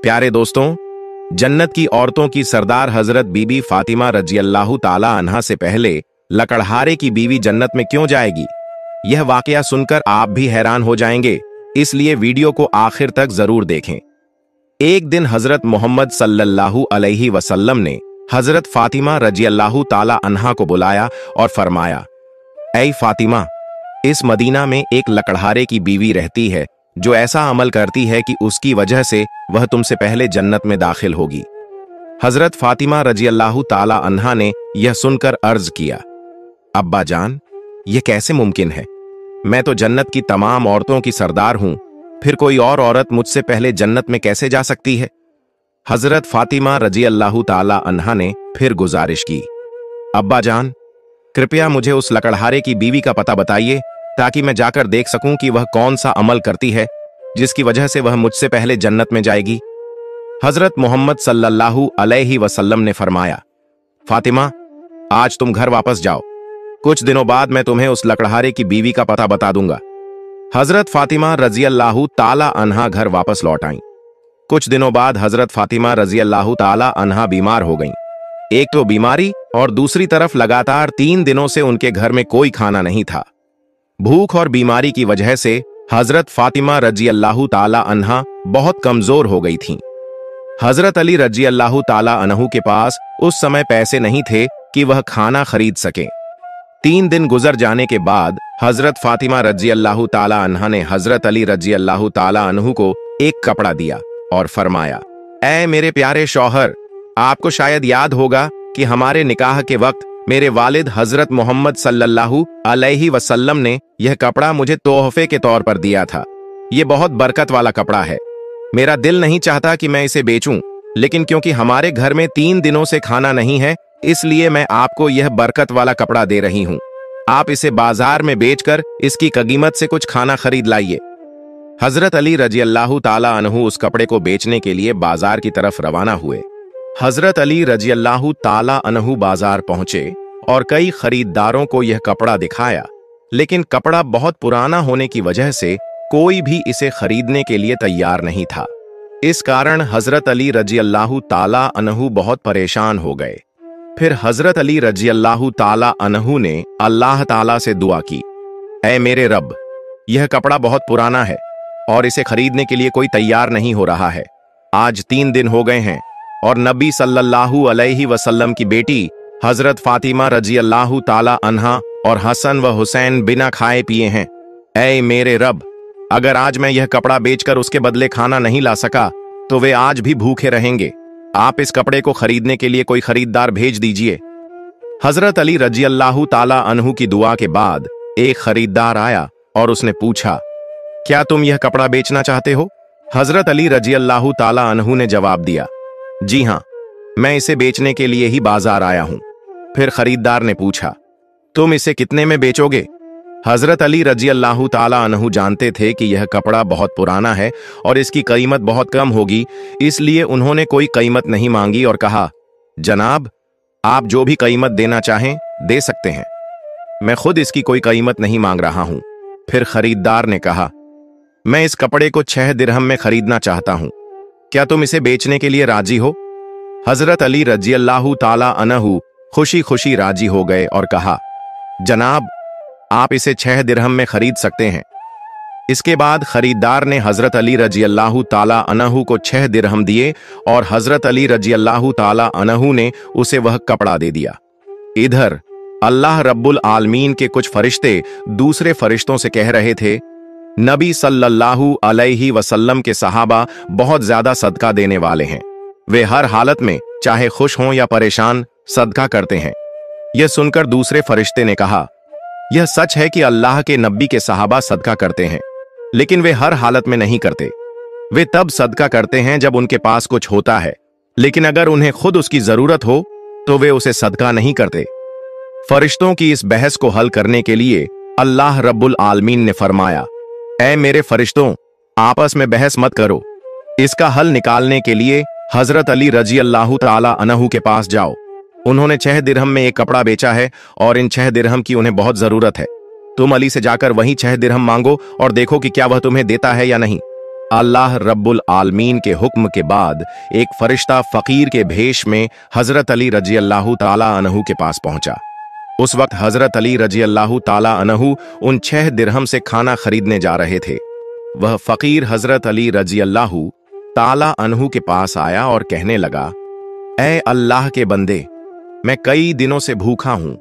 प्यारे दोस्तों, जन्नत की औरतों की सरदार हजरत बीबी फातिमा रजियल्लाहु ताला अन्हा से पहले लकड़हारे की बीवी जन्नत में क्यों जाएगी? यह वाकया सुनकर आप भी हैरान हो जाएंगे, इसलिए वीडियो को आखिर तक जरूर देखें। एक दिन हजरत मोहम्मद सल्लल्लाहु अलैहि वसल्लम ने हजरत फातिमा रजियल्लाहु ताला अन्हा को बुलाया और फरमाया, ऐ फातिमा, इस मदीना में एक लकड़हारे की बीवी रहती है जो ऐसा अमल करती है कि उसकी वजह से वह तुमसे पहले जन्नत में दाखिल होगी। हजरत फातिमा रजियल्लाहु ताला अन्हा ने यह सुनकर अर्ज किया, अब्बा जान, यह कैसे मुमकिन है? मैं तो जन्नत की तमाम औरतों की सरदार हूं, फिर कोई और औरत मुझसे पहले जन्नत में कैसे जा सकती है? हजरत फातिमा रजियल्लाहु ताला अन्हा ने फिर गुजारिश की, अब्बा जान, कृपया मुझे उस लकड़हारे की बीवी का पता बताइए ताकि मैं जाकर देख सकूं कि वह कौन सा अमल करती है जिसकी वजह से वह मुझसे पहले जन्नत में जाएगी। हजरत मोहम्मद सल्लल्लाहु अलैहि वसल्लम ने फरमाया, फातिमा, आज तुम घर वापस जाओ, कुछ दिनों बाद मैं तुम्हें उस लकड़हारे की बीवी का पता बता दूंगा। हजरत फातिमा रजियल्लाहु ताला अन्हा घर वापस लौट आईं। कुछ दिनों बाद हजरत फातिमा रजियल्लाहु ताला अन्हा बीमार हो गईं। एक तो बीमारी और दूसरी तरफ लगातार 3 दिनों से उनके घर में कोई खाना नहीं था। भूख और बीमारी की वजह से हजरत फातिमा रजियल्लाहु ताला अन्हा बहुत कमजोर हो गई थीं। हजरत अली रजियल्लाहु ताला अन्हु के पास उस समय पैसे नहीं थे कि वह खाना खरीद सकें। 3 दिन गुजर जाने के बाद हजरत फातिमा रजियल्लाहु ताला अन्हा ने हजरत अली रजियल्लाहु ताला अन्हु को एक कपड़ा दिया और फरमाया, ऐ मेरे प्यारे शौहर, आपको शायद याद होगा कि हमारे निकाह के वक्त मेरे वालिद हजरत मोहम्मद सल्लल्लाहु अलैहि वसल्लम ने यह कपड़ा मुझे तोहफे के तौर पर दिया था। यह बहुत बरकत वाला कपड़ा है। मेरा दिल नहीं चाहता कि मैं इसे बेचूं, लेकिन क्योंकि हमारे घर में 3 दिनों से खाना नहीं है, इसलिए मैं आपको यह बरकत वाला कपड़ा दे रही हूं। आप इसे बाजार में बेचकर इसकी कीमत से कुछ खाना खरीद लाइए। हजरत अली रजियल्लाहु ताला अन्हु उस कपड़े को बेचने के लिए बाजार की तरफ रवाना हुए। हजरत अली रजियल्लाहु ताला अन्हु बाजार पहुंचे और कई खरीदारों को यह कपड़ा दिखाया, लेकिन कपड़ा बहुत पुराना होने की वजह से कोई भी इसे खरीदने के लिए तैयार नहीं था। इस कारण हजरत अली रजियल्लाहु ताला अन्हु बहुत परेशान हो गए। फिर हजरत अली रजियल्लाहु ताला अन्हु ने अल्लाह ताला से दुआ की, ऐ मेरे रब, यह कपड़ा बहुत पुराना है और इसे खरीदने के लिए कोई तैयार नहीं हो रहा है। आज 3 दिन हो गए हैं और नबी सल्लल्लाहु अलैहि वसल्लम की बेटी हजरत फातिमा रजियल्लाहु ताला अन्हा और हसन व हुसैन बिना खाए पिए हैं। ऐ मेरे रब, अगर आज मैं यह कपड़ा बेचकर उसके बदले खाना नहीं ला सका तो वे आज भी भूखे रहेंगे। आप इस कपड़े को खरीदने के लिए कोई खरीदार भेज दीजिए। हजरत अली रजियल्लाहु ताला अन्हु की दुआ के बाद एक खरीदार आया और उसने पूछा, क्या तुम यह कपड़ा बेचना चाहते हो? हजरत अली रजियल्लाहु ताला अन्हु ने जवाब दिया, जी हां, मैं इसे बेचने के लिए ही बाजार आया हूं। फिर खरीदार ने पूछा, तुम इसे कितने में बेचोगे? हजरत अली रजियल्लाहु ताला अन्हु जानते थे कि यह कपड़ा बहुत पुराना है और इसकी कीमत बहुत कम होगी, इसलिए उन्होंने कोई कीमत नहीं मांगी और कहा, जनाब, आप जो भी कीमत देना चाहें दे सकते हैं, मैं खुद इसकी कोई कीमत नहीं मांग रहा हूं। फिर खरीदार ने कहा, मैं इस कपड़े को 6 दिरहम में खरीदना चाहता हूं, क्या तुम इसे बेचने के लिए राजी हो? हजरत अली रजियल्लाहु ताला अन्हु खुशी खुशी राजी हो गए और कहा, जनाब, आप इसे 6 दिरहम में खरीद सकते हैं। इसके बाद खरीदार ने हजरत अली रजियल्लाहु ताला अन्हु को 6 दिरहम दिए और हजरत अली रजियल्लाहु ताला अन्हु ने उसे वह कपड़ा दे दिया। इधर अल्लाह रब्बुल आलमीन के कुछ फरिश्ते दूसरे फरिश्तों से कह रहे थे, नबी सल्लल्लाहु अलैहि वसल्लम के सहाबा बहुत ज्यादा सदका देने वाले हैं। वे हर हालत में, चाहे खुश हों या परेशान, सदका करते हैं। यह सुनकर दूसरे फरिश्ते ने कहा, यह सच है कि अल्लाह के नबी के सहाबा सदका करते हैं, लेकिन वे हर हालत में नहीं करते। वे तब सदका करते हैं जब उनके पास कुछ होता है, लेकिन अगर उन्हें खुद उसकी जरूरत हो तो वे उसे सदका नहीं करते। फरिश्तों की इस बहस को हल करने के लिए अल्लाह रब्बुल आलमीन ने फरमाया, ऐ मेरे फरिश्तों, आपस में बहस मत करो। इसका हल निकालने के लिए हजरत अली रजियल्लाहु ताला अन्हु के पास जाओ। उन्होंने 6 दिरहम में एक कपड़ा बेचा है और इन 6 दिरहम की उन्हें बहुत जरूरत है। तुम अली से जाकर वही 6 दिरहम मांगो और देखो कि क्या वह तुम्हें देता है या नहीं। अल्लाह रब्बुल आलमीन के हुक्म के बाद एक फरिश्ता फकीर के भेष में हजरत अली रजी अल्लाह ताला अन्हु के पास पहुंचा। उस वक्त हजरत अली रजी अल्लाह ताला अन्हु उन 6 दिरहम से खाना खरीदने जा रहे थे। वह फकीर हजरत अली रजी अल्लाह ताला अन्हु के पास आया और कहने लगा, ऐ अल्लाह के बंदे, मैं कई दिनों से भूखा हूं।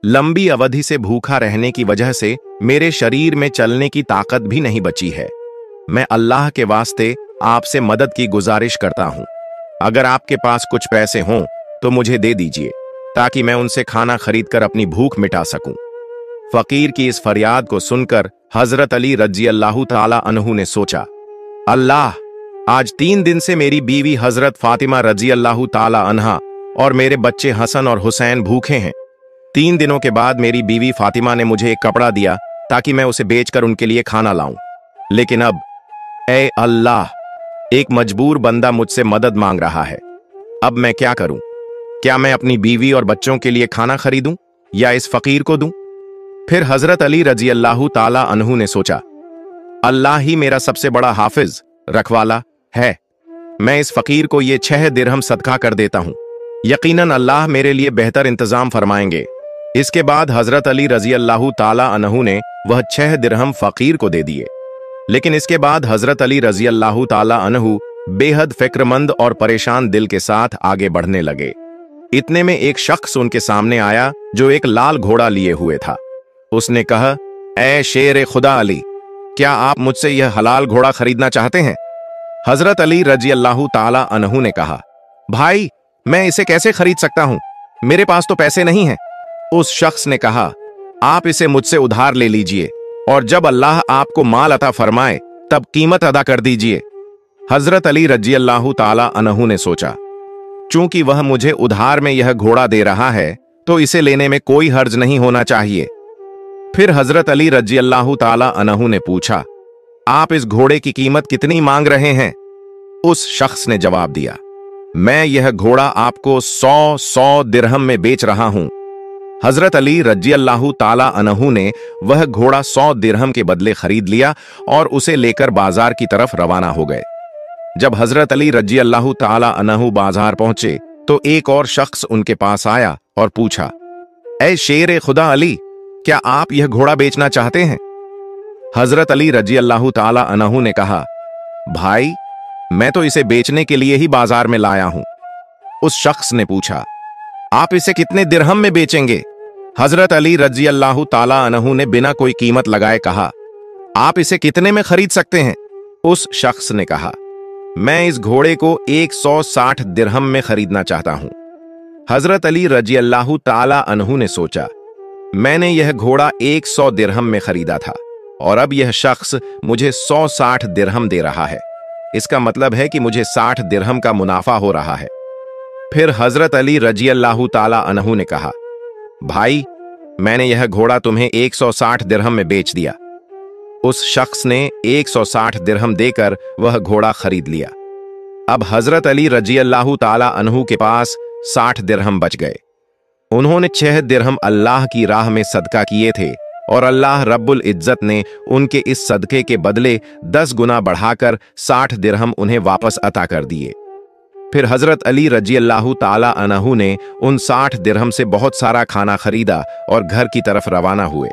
लंबी अवधि से भूखा रहने की वजह से मेरे शरीर में चलने की ताकत भी नहीं बची है। मैं अल्लाह के वास्ते आपसे मदद की गुजारिश करता हूं। अगर आपके पास कुछ पैसे हों तो मुझे दे दीजिए, ताकि मैं उनसे खाना खरीदकर अपनी भूख मिटा सकूं। फकीर की इस फरियाद को सुनकर हजरत अली रजी अल्लाह ताला अन्हु ने सोचा, अल्लाह, आज 3 दिन से मेरी बीवी हजरत फातिमा रजी अल्लाह ताला अन्हा और मेरे बच्चे हसन और हुसैन भूखे हैं। 3 दिनों के बाद मेरी बीवी फातिमा ने मुझे एक कपड़ा दिया ताकि मैं उसे बेचकर उनके लिए खाना लाऊं। लेकिन अब, ऐ अल्लाह, एक मजबूर बंदा मुझसे मदद मांग रहा है। अब मैं क्या करूं? क्या मैं अपनी बीवी और बच्चों के लिए खाना खरीदूं या इस फकीर को दूं? फिर हजरत अली रजी अल्लाह ताला अन्हु ने सोचा, अल्लाह ही मेरा सबसे बड़ा हाफिज रखवाला है। मैं इस फकीर को ये 6 दिरहम सदका कर देता हूं। यकीनन अल्लाह मेरे लिए बेहतर इंतजाम फरमाएंगे। इसके बाद हजरत अली रजी अल्लाह ताला अन्हु ने वह 6 दिरहम फकीर को दे दिए। लेकिन इसके बाद हजरत अली रजी अल्लाह ताला अन्हु बेहद फिक्रमंद और परेशान दिल के साथ आगे बढ़ने लगे। इतने में एक शख्स उनके सामने आया जो एक लाल घोड़ा लिए हुए था। उसने कहा, ऐ शेर खुदा अली, क्या आप मुझसे यह हलाल घोड़ा खरीदना चाहते हैं? हजरत अली रजी अल्लाह ताला अन्हु ने कहा, भाई, मैं इसे कैसे खरीद सकता हूं? मेरे पास तो पैसे नहीं हैं। उस शख्स ने कहा, आप इसे मुझसे उधार ले लीजिए और जब अल्लाह आपको माल अता फरमाए तब कीमत अदा कर दीजिए। हजरत अली रजी अल्लाह ताला अन्हु ने सोचा, चूंकि वह मुझे उधार में यह घोड़ा दे रहा है तो इसे लेने में कोई हर्ज नहीं होना चाहिए। फिर हजरत अली रजी अल्लाह ताला अन्हु ने पूछा, आप इस घोड़े की कीमत कितनी मांग रहे हैं? उस शख्स ने जवाब दिया, मैं यह घोड़ा आपको 100 दिरहम में बेच रहा हूं। हजरत अली रजी अल्लाह ताला अन्हु ने वह घोड़ा 100 दिरहम के बदले खरीद लिया और उसे लेकर बाजार की तरफ रवाना हो गए। जब हजरत अली रजी अल्लाह ताला अन्हु बाजार पहुंचे तो एक और शख्स उनके पास आया और पूछा, ऐ शेर खुदा अली, क्या आप यह घोड़ा बेचना चाहते हैं? हजरत अली रजी अल्लाह ताला अन्हु ने कहा, भाई, मैं तो इसे बेचने के लिए ही बाजार में लाया हूं। उस शख्स ने पूछा, आप इसे कितने दिरहम में बेचेंगे? हजरत अली रजी अल्लाह ताला अन्हु ने बिना कोई कीमत लगाए कहा, आप इसे कितने में खरीद सकते हैं? उस शख्स ने कहा, मैं इस घोड़े को 160 दिरहम में खरीदना चाहता हूं। हजरत अली रजी अल्लाह ताला अन्हु ने सोचा, मैंने यह घोड़ा 100 दिरहम में खरीदा था और अब यह शख्स मुझे 160 दिरहम दे रहा है। इसका मतलब है कि मुझे 60 दिरहम का मुनाफा हो रहा है। फिर हजरत अली रजी अल्लाह ताला अन्हु ने कहा, भाई, मैंने यह घोड़ा तुम्हें 160 दिरहम में बेच दिया। उस शख्स ने 160 दिरहम देकर वह घोड़ा खरीद लिया। अब हजरत अली रजी अल्लाह ताला अन्हु के पास 60 दिरहम बच गए। उन्होंने 6 दिरहम अल्लाह की राह में सदका किए थे और अल्लाह रब्बुल इज्जत ने उनके इस सदके के बदले 10 गुना बढ़ाकर 60 दिरहम उन्हें वापस अता कर दिए। फिर हजरत अली रजी अल्लाह ताला अन्हु ने उन 60 दिरहम से बहुत सारा खाना खरीदा और घर की तरफ रवाना हुए।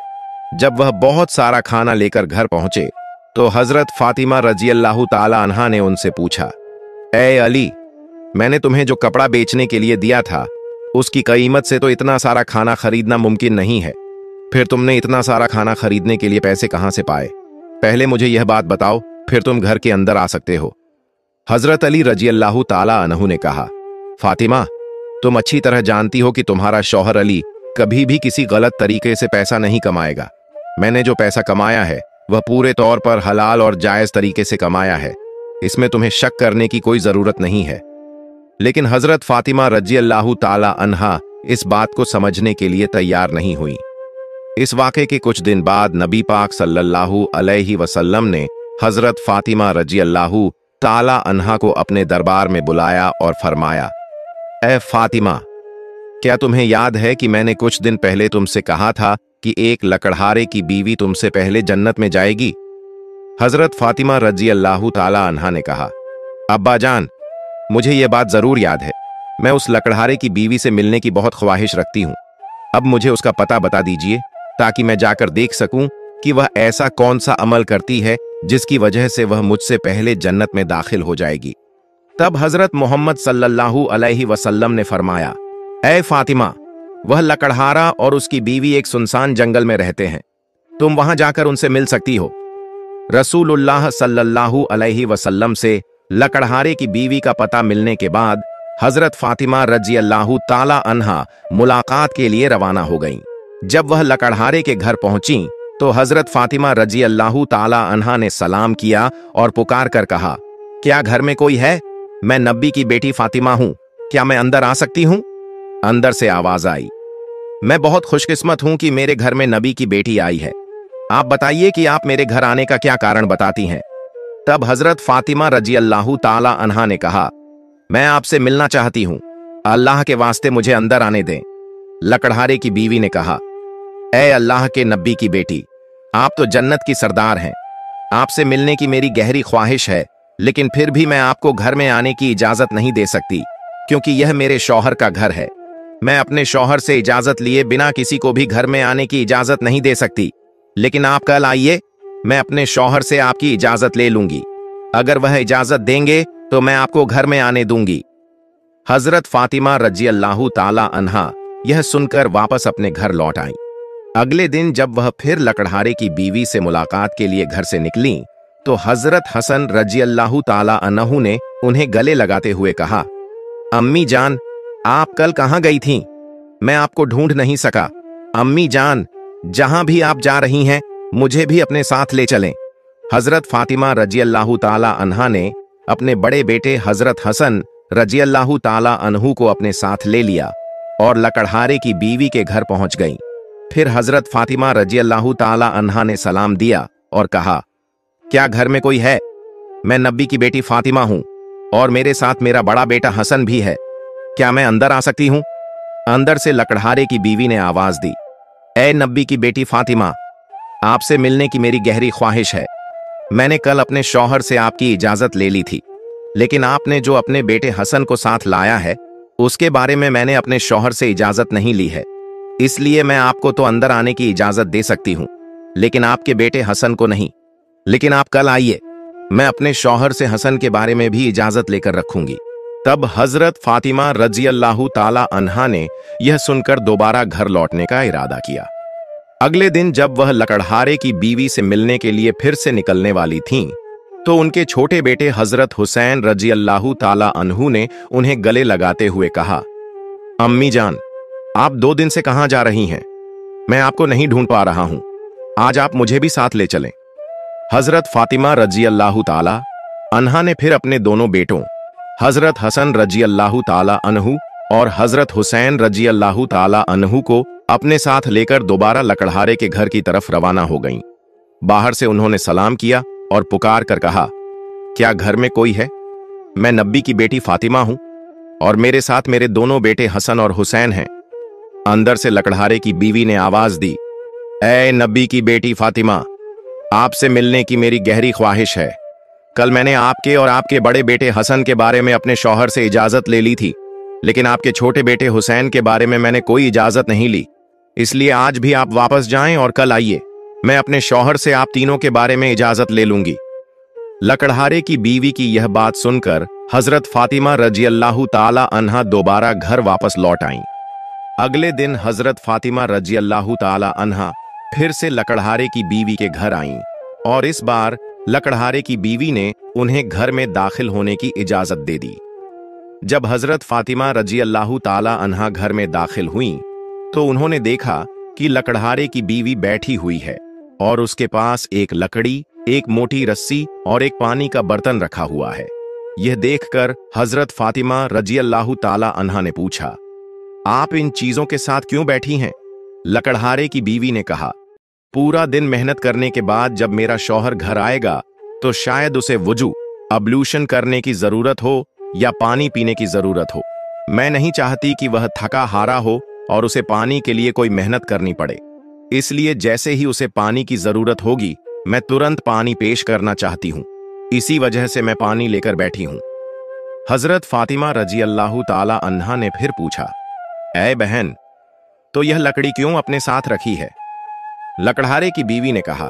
जब वह बहुत सारा खाना लेकर घर पहुंचे तो हजरत फातिमा रजी अल्लाह ताला अन्हा ने उनसे पूछा, ऐ अली, मैंने तुम्हें जो कपड़ा बेचने के लिए दिया था उसकी कीमत से तो इतना सारा खाना खरीदना मुमकिन नहीं है। फिर तुमने इतना सारा खाना खरीदने के लिए पैसे कहां से पाए? पहले मुझे यह बात बताओ, फिर तुम घर के अंदर आ सकते हो। हजरत अली रजी अल्लाह ताला अन्हु ने कहा, फातिमा, तुम अच्छी तरह जानती हो कि तुम्हारा शौहर अली कभी भी किसी गलत तरीके से पैसा नहीं कमाएगा। मैंने जो पैसा कमाया है वह पूरे तौर पर हलाल और जायज तरीके से कमाया है। इसमें तुम्हें शक करने की कोई जरूरत नहीं है। लेकिन हजरत फातिमा रजी अल्लाह ताला अन्हा इस बात को समझने के लिए तैयार नहीं हुई। इस वाक़े के कुछ दिन बाद नबी पाक सल्लल्लाहु अलैहि वसल्लम ने हजरत फातिमा रजी अल्लाह ताला अन्हा को अपने दरबार में बुलाया और फरमाया, ऐ फातिमा, क्या तुम्हें याद है कि मैंने कुछ दिन पहले तुमसे कहा था कि एक लकड़हारे की बीवी तुमसे पहले जन्नत में जाएगी? हजरत फातिमा रजी अल्लाह ताला अन्हा ने कहा, अब्बा जान, मुझे यह बात जरूर याद है, मैं उस लकड़हारे की बीवी से मिलने की बहुत ख्वाहिश रखती हूँ। अब मुझे उसका पता बता दीजिए ताकि मैं जाकर देख सकूं कि वह ऐसा कौन सा अमल करती है जिसकी वजह से वह मुझसे पहले जन्नत में दाखिल हो जाएगी। तब हजरत मोहम्मद सल्लल्लाहु अलैहि वसल्लम ने फरमाया, ऐ फातिमा, वह लकड़हारा और उसकी बीवी एक सुनसान जंगल में रहते हैं, तुम वहां जाकर उनसे मिल सकती हो। रसूलुल्लाह सल्लल्लाहु अलैहि वसल्लम से लकड़हारे की बीवी का पता मिलने के बाद हजरत फातिमा रजी अल्लाह ताला अन्हा मुलाकात के लिए रवाना हो गईं। जब वह लकड़हारे के घर पहुंची तो हजरत फातिमा रजी अल्लाह ताला अन्हा ने सलाम किया और पुकार कर कहा, क्या घर में कोई है? मैं नबी की बेटी फातिमा हूं, क्या मैं अंदर आ सकती हूं? अंदर से आवाज आई, मैं बहुत खुशकिस्मत हूं कि मेरे घर में नबी की बेटी आई है। आप बताइए कि आप मेरे घर आने का क्या कारण बताती हैं। तब हजरत फातिमा रजी अल्लाह ताला अन्हा ने कहा, मैं आपसे मिलना चाहती हूं, अल्लाह के वास्ते मुझे अंदर आने दें। लकड़हारे की बीवी ने कहा, ऐ अल्लाह के नबी की बेटी, आप तो जन्नत की सरदार हैं, आपसे मिलने की मेरी गहरी ख्वाहिश है, लेकिन फिर भी मैं आपको घर में आने की इजाजत नहीं दे सकती क्योंकि यह मेरे शौहर का घर है। मैं अपने शौहर से इजाजत लिए बिना किसी को भी घर में आने की इजाजत नहीं दे सकती, लेकिन आप कल आइए, मैं अपने शौहर से आपकी इजाजत ले लूंगी। अगर वह इजाजत देंगे तो मैं आपको घर में आने दूंगी। हजरत फातिमा रजी अल्लाह ताला अन्हा यह सुनकर वापस अपने घर लौट आई। अगले दिन जब वह फिर लकड़हारे की बीवी से मुलाकात के लिए घर से निकली तो हजरत हसन रजी अल्लाह ताला अन्हु ने उन्हें गले लगाते हुए कहा, अम्मी जान, आप कल कहां गई थीं? मैं आपको ढूंढ नहीं सका। अम्मी जान, जहां भी आप जा रही हैं मुझे भी अपने साथ ले चलें। हजरत फातिमा रजी अल्लाह ताला अन्हा ने अपने बड़े बेटे हजरत हसन रजी अल्लाह ताला अन्हु को अपने साथ ले लिया और लकड़हारे की बीवी के घर पहुंच गईं। फिर हजरत फातिमा रजी अल्लाह ताला अन्हा ने सलाम दिया और कहा, क्या घर में कोई है? मैं नबी की बेटी फातिमा हूं और मेरे साथ मेरा बड़ा बेटा हसन भी है, क्या मैं अंदर आ सकती हूं? अंदर से लकड़हारे की बीवी ने आवाज दी, ऐ नबी की बेटी फातिमा, आपसे मिलने की मेरी गहरी ख्वाहिश है। मैंने कल अपने शौहर से आपकी इजाजत ले ली थी, लेकिन आपने जो अपने बेटे हसन को साथ लाया है उसके बारे में मैंने अपने शौहर से इजाजत नहीं ली है, इसलिए मैं आपको तो अंदर आने की इजाजत दे सकती हूं, लेकिन आपके बेटे हसन को नहीं। लेकिन आप कल आइए, मैं अपने शौहर से हसन के बारे में भी इजाजत लेकर रखूंगी। तब हजरत फातिमा रजी अल्लाह ताला अन्हा ने यह सुनकर दोबारा घर लौटने का इरादा किया। अगले दिन जब वह लकड़हारे की बीवी से मिलने के लिए फिर से निकलने वाली थीं, तो उनके छोटे बेटे हजरत हुसैन रजी अल्लाह ताला अन्हु ने उन्हें गले लगाते हुए कहा, अम्मी जान, आप 2 दिन से कहां जा रही हैं? मैं आपको नहीं ढूंढ पा रहा हूं, आज आप मुझे भी साथ ले चलें। हजरत फातिमा रजी अल्लाह ताला अन्हा ने फिर अपने दोनों बेटों हजरत हसन रजी अल्लाह ताला अन्हु और हजरत हुसैन रजी अल्लाह ताला अन्हु को अपने साथ लेकर दोबारा लकड़हारे के घर की तरफ रवाना हो गईं। बाहर से उन्होंने सलाम किया और पुकार कर कहा, क्या घर में कोई है? मैं नबी की बेटी फातिमा हूं और मेरे साथ मेरे दोनों बेटे हसन और हुसैन हैं। अंदर से लकड़हारे की बीवी ने आवाज दी, ऐ नबी की बेटी फातिमा, आपसे मिलने की मेरी गहरी ख्वाहिश है। कल मैंने आपके और आपके बड़े बेटे हसन के बारे में अपने शौहर से इजाजत ले ली थी, लेकिन आपके छोटे बेटे हुसैन के बारे में मैंने कोई इजाजत नहीं ली, इसलिए आज भी आप वापस जाएं और कल आइए, मैं अपने शौहर से आप तीनों के बारे में इजाजत ले लूंगी। लकड़हारे की बीवी की यह बात सुनकर हजरत फातिमा रजी अल्लाह ताला अन्हा दोबारा घर वापस लौट आईं। अगले दिन हजरत फातिमा रजी अल्लाह ताला अन्हा फिर से लकड़हारे की बीवी के घर आईं और इस बार लकड़हारे की बीवी ने उन्हें घर में दाखिल होने की इजाजत दे दी। जब हजरत फातिमा रजी अल्लाह ताला अन्हा घर में दाखिल हुईं तो उन्होंने देखा कि लकड़हारे की बीवी बैठी हुई है और उसके पास एक लकड़ी, एक मोटी रस्सी और एक पानी का बर्तन रखा हुआ है। यह देखकर हजरत फातिमा रजी अल्लाह ताला अन्हा ने पूछा, आप इन चीजों के साथ क्यों बैठी हैं? लकड़हारे की बीवी ने कहा, पूरा दिन मेहनत करने के बाद जब मेरा शौहर घर आएगा तो शायद उसे वुजू अब्लूशन करने की जरूरत हो या पानी पीने की जरूरत हो। मैं नहीं चाहती कि वह थका हारा हो और उसे पानी के लिए कोई मेहनत करनी पड़े, इसलिए जैसे ही उसे पानी की जरूरत होगी मैं तुरंत पानी पेश करना चाहती हूं, इसी वजह से मैं पानी लेकर बैठी हूं। हजरत फातिमा रजी अल्लाह ताला अन्हा ने फिर पूछा, ऐ बहन, तो यह लकड़ी क्यों अपने साथ रखी है? लकड़हारे की बीवी ने कहा,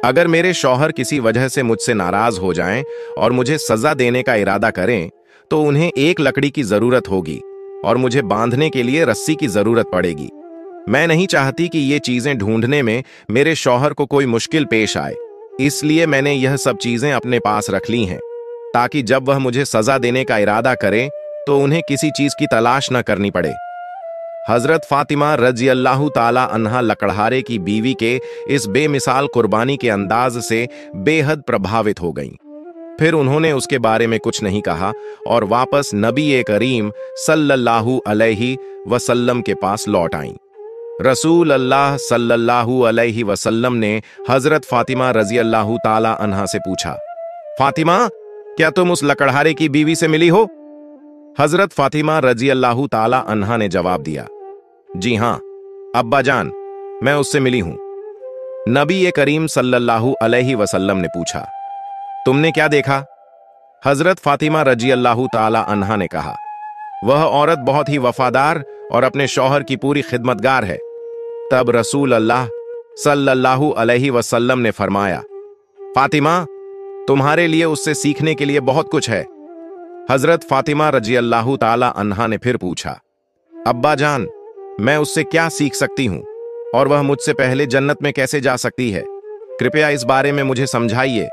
अगर मेरे शौहर किसी वजह से मुझसे नाराज हो जाएं और मुझे सजा देने का इरादा करें तो उन्हें एक लकड़ी की जरूरत होगी और मुझे बांधने के लिए रस्सी की जरूरत पड़ेगी। मैं नहीं चाहती कि ये चीजें ढूंढने में मेरे शौहर को कोई मुश्किल पेश आए, इसलिए मैंने यह सब चीजें अपने पास रख ली हैं ताकि जब वह मुझे सजा देने का इरादा करें तो उन्हें किसी चीज की तलाश न करनी पड़े। हजरत फातिमा रजी अल्लाह ताला अन्हा लकड़हारे की बीवी के इस बेमिसाल कुर्बानी के अंदाज से बेहद प्रभावित हो गईं। फिर उन्होंने उसके बारे में कुछ नहीं कहा और वापस नबी करीम सल्लल्लाहु अलैहि वसल्लम के पास लौट आईं। रसूल अल्लाह सल्लल्लाहु अलैहि वसल्लम ने हजरत फातिमा रजी अल्लाह ताला अन्हा से पूछा, फातिमा, क्या तुम उस लकड़हारे की बीवी से मिली हो? हजरत फातिमा रजी अल्लाह ताला अन्हा ने जवाब दिया, जी हां अब्बा जान, मैं उससे मिली हूं। नबी करीम सल्लल्लाहु अलैहि वसल्लम ने पूछा, तुमने क्या देखा? हजरत फातिमा रजी अल्लाह ताला अन्हा ने कहा, वह औरत बहुत ही वफादार और अपने शौहर की पूरी खिदमतगार है। तब रसूल अल्लाह सल्लल्लाहु अलैहि वसल्लम ने फरमाया, फातिमा, तुम्हारे लिए उससे सीखने के लिए बहुत कुछ है। हजरत फातिमा रजी अल्लाह ताला अन्हा ने फिर पूछा, अब्बा जान, मैं उससे क्या सीख सकती हूं और वह मुझसे पहले जन्नत में कैसे जा सकती है? कृपया इस बारे में मुझे समझाइए।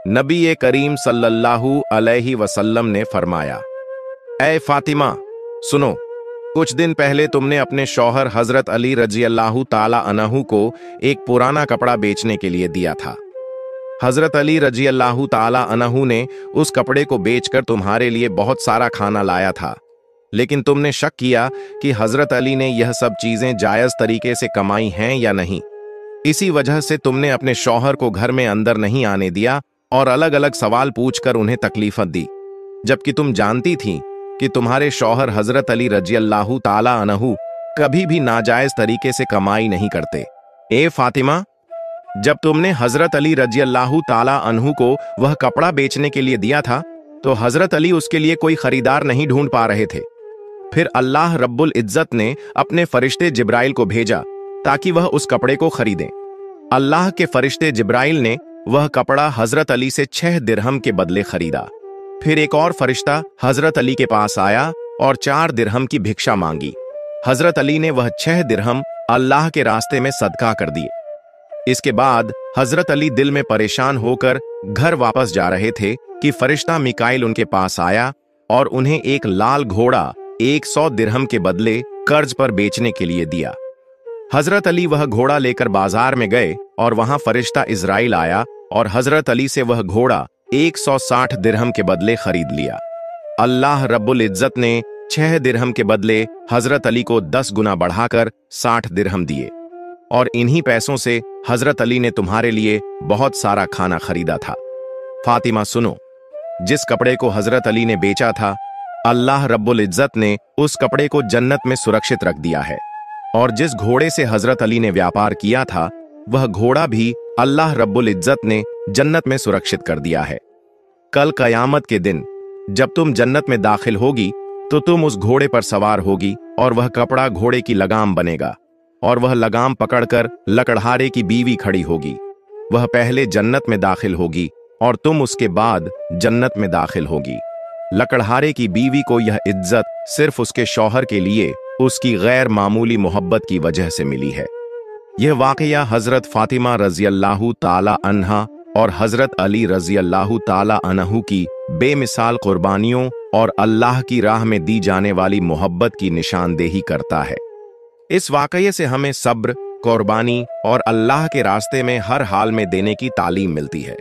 नबी करीम सल्लल्लाहु अलैहि वसल्लम ने फरमाया, ऐ फातिमा, सुनो, कुछ दिन पहले तुमने अपने शौहर हजरत अली रजी अल्लाह ताला अन्हु को एक पुराना कपड़ा बेचने के लिए दिया था। हजरत अली रजी अल्लाह ताला अन्हु ने उस कपड़े को बेचकर तुम्हारे लिए बहुत सारा खाना लाया था, लेकिन तुमने शक किया कि हजरत अली ने यह सब चीजें जायज तरीके से कमाई हैं या नहीं। इसी वजह से तुमने अपने शौहर को घर में अंदर नहीं आने दिया और अलग अलग सवाल पूछकर उन्हें तकलीफत दी, जबकि तुम जानती थी कि तुम्हारे शौहर हजरत अली रजी अल्लाह ताला अन्हु कभी भी नाजायज तरीके से कमाई नहीं करते। ए फातिमा, जब तुमने हजरत अली रजी अल्लाह ताला अन्हु को वह कपड़ा बेचने के लिए दिया था तो हजरत अली उसके लिए कोई खरीदार नहीं ढूंढ पा रहे थे। फिर अल्लाह रब्बुल इज्जत ने अपने फरिश्ते जिब्राइल को भेजा ताकि वह उस कपड़े को खरीदें। अल्लाह के फरिश्ते जिब्राइल ने वह कपड़ा हजरत अली से 6 दिरहम के बदले खरीदा। फिर एक और फरिश्ता हजरत अली के पास आया और 4 दिरहम की भिक्षा मांगी। हजरत अली ने वह 6 दिरहम अल्लाह के रास्ते में सदका कर दिए। इसके बाद हजरत अली दिल में परेशान होकर घर वापस जा रहे थे कि फरिश्ता मिकाइल उनके पास आया और उन्हें एक लाल घोड़ा 100 दिरहम के बदले कर्ज पर बेचने के लिए दिया। हजरत अली वह घोड़ा लेकर बाजार में गए और वहां फरिश्ता इजराइल आया और हजरत अली से वह घोड़ा 160 दिरहम के बदले खरीद लिया। अल्लाह रब्बुल इज्जत ने 6 दिरहम के बदले हजरत अली को 10 गुना बढ़ाकर 60 दिरहम दिए और इन्हीं पैसों से हजरत अली ने तुम्हारे लिए बहुत सारा खाना खरीदा था। फातिमा, सुनो, जिस कपड़े को हजरत अली ने बेचा था, अल्लाह रब्बुल इज्जत ने उस कपड़े को जन्नत में सुरक्षित रख दिया है और जिस घोड़े से हजरत अली ने व्यापार किया था वह घोड़ा भी अल्लाह रब्बुल इज्जत ने जन्नत में सुरक्षित कर दिया है। कल कयामत के दिन जब तुम जन्नत में दाखिल होगी तो तुम उस घोड़े पर सवार होगी और वह कपड़ा घोड़े की लगाम बनेगा और वह लगाम पकड़कर लकड़हारे की बीवी खड़ी होगी। वह पहले जन्नत में दाखिल होगी और तुम उसके बाद जन्नत में दाखिल होगी। लकड़हारे की बीवी को यह इज्जत सिर्फ उसके शौहर के लिए उसकी गैर मामूली मोहब्बत की वजह से मिली है। यह वाकया हजरत फातिमा रजी अल्लाह ताला अन्हा और हजरत अली रजी अल्लाह ताला अन्हु की बेमिसाल कुर्बानियों और अल्लाह की राह में दी जाने वाली मोहब्बत की निशानदेही करता है। इस वाकये से हमें सब्र, कुर्बानी और अल्लाह के रास्ते में हर हाल में देने की तालीम मिलती है।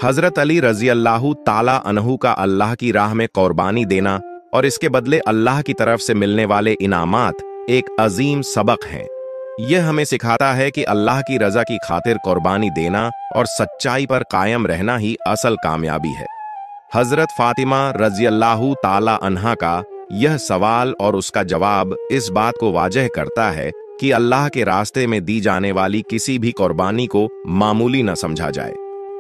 हजरत अली रजी अल्लाह ताला अन्हु का अल्लाह की राह में कुर्बानी देना और इसके बदले अल्लाह की तरफ से मिलने वाले इनामात एक अजीम सबक हैं। यह हमें सिखाता है कि अल्लाह की रजा की खातिर कुर्बानी देना और सच्चाई पर कायम रहना ही असल कामयाबी है। हजरत फातिमा रजी अल्लाह ताला अन्हा का यह सवाल और उसका जवाब इस बात को वाजह करता है कि अल्लाह के रास्ते में दी जाने वाली किसी भी कुर्बानी को मामूली न समझा जाए,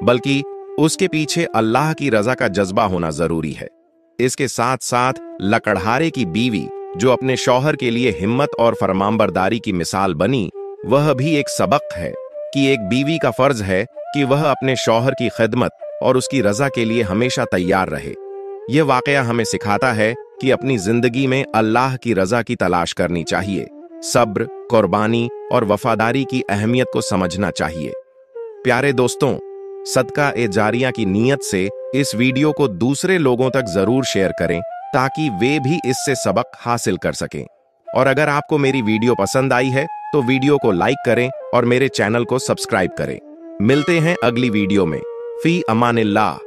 बल्कि उसके पीछे अल्लाह की रजा का जज्बा होना जरूरी है। इसके साथ साथ लकड़हारे की बीवी जो अपने शौहर के लिए हिम्मत और फरमानबरदारी की मिसाल बनी, वह भी एक सबक है कि एक बीवी का फर्ज है कि वह अपने शौहर की खिदमत और उसकी रजा के लिए हमेशा तैयार रहे। यह वाकया हमें सिखाता है कि अपनी जिंदगी में अल्लाह की रजा की तलाश करनी चाहिए, सब्र, कुर्बानी और वफादारी की अहमियत को समझना चाहिए। प्यारे दोस्तों, सदका ए जारिया की नीयत से इस वीडियो को दूसरे लोगों तक जरूर शेयर करें ताकि वे भी इससे सबक हासिल कर सकें। और अगर आपको मेरी वीडियो पसंद आई है तो वीडियो को लाइक करें और मेरे चैनल को सब्सक्राइब करें। मिलते हैं अगली वीडियो में। फी अमानिल्लाह।